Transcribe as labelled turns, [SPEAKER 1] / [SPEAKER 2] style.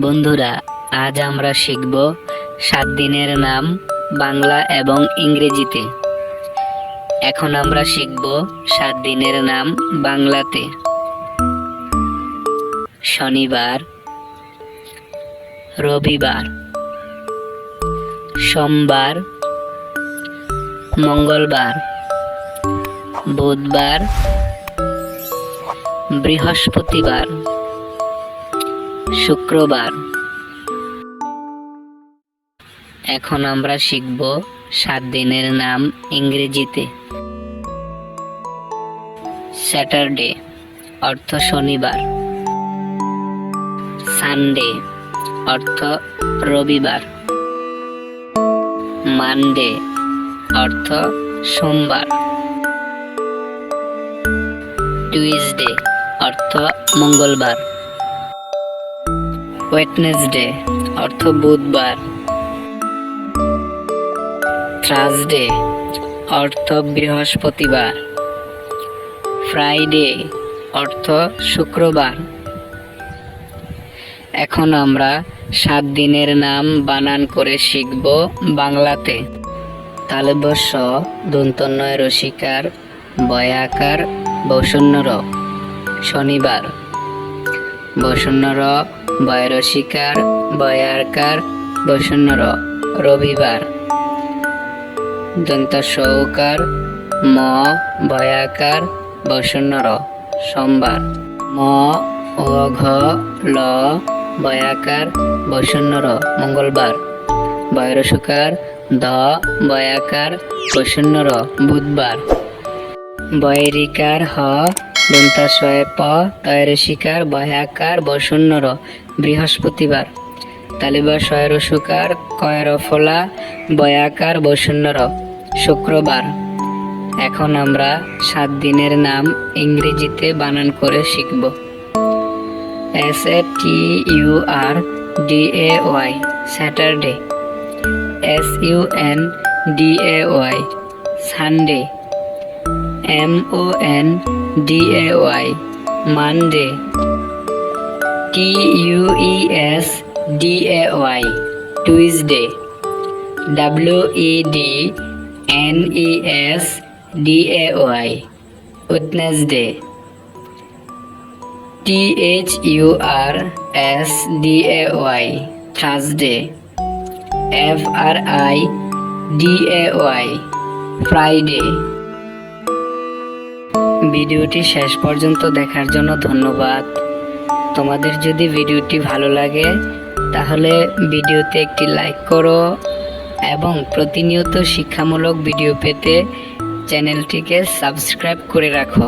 [SPEAKER 1] বন্ধুরা, আজ আমরা শিখব 7 দিনের নাম বাংলা এবং ইংরেজিতে। এখন আমরা শিখব 7 দিনের নাম বাংলাতে। শনিবার, রবিবার, সোমবার, মঙ্গলবার, বুধবার, বৃহস্পতিবার, শুক্রবার। এখন আমরা শিখব 7 দিনের নাম ইংরেজিতে। স্যাটারডে অর্থ শনিবার, সানডে অর্থ রবিবার, মানডে অর্থ সোমবার, টুইসডে অর্থ মঙ্গলবার, ওয়েডনেসডে অর্থ বুধবার, থার্সডে অর্থ বৃহস্পতিবার, ফ্রাইডে অর্থ শুক্রবার। এখন আমরা 7 দিনের নাম বানান করে শিখব বাংলাতে। তালব্য স, দন্তন্য রসিকার, বয়াকার, বসন্য র। শনিবার, বসন্য র, বয়রসিকার, বয়াকার, বসন্য র। রবিবার, দন্ত সৌকার, ম, বয়াকার, বসন্য র। সোমবার, ম, ও, ঘ, ল, বয়াকার, বসন্য র। মঙ্গলবার, বয়রসকার, দ, বয়াকার, বসন্য র। বুধবার, বয়রিকার, হ, দন্তাশয় প, তয়রসিকার, বয়াকার, বসন্য র। বৃহস্পতিবার, তালিবা শয়রসুকার, কয়রফলা, বয়াকার, বসন্য র। শুক্রবার। এখন আমরা 7 দিনের নাম ইংরেজিতে বানান করে শিখব। SATURDAY Saturday, SUNDAY Sunday, MONDAY Monday, TUESDAY Tuesday, WEDNESDAY Wednesday, THURSDAY Thursday, FRIDAY Friday. ভিডিওটি শেষ পর্যন্ত দেখার জন্য ধন্যবাদ। তোমাদের যদি ভিডিওটি ভালো লাগে তাহলে ভিডিওতে একটি লাইক করো এবং প্রতিনিয়ত শিক্ষামূলক ভিডিও পেতে চ্যানেলটিকে সাবস্ক্রাইব করে রাখো।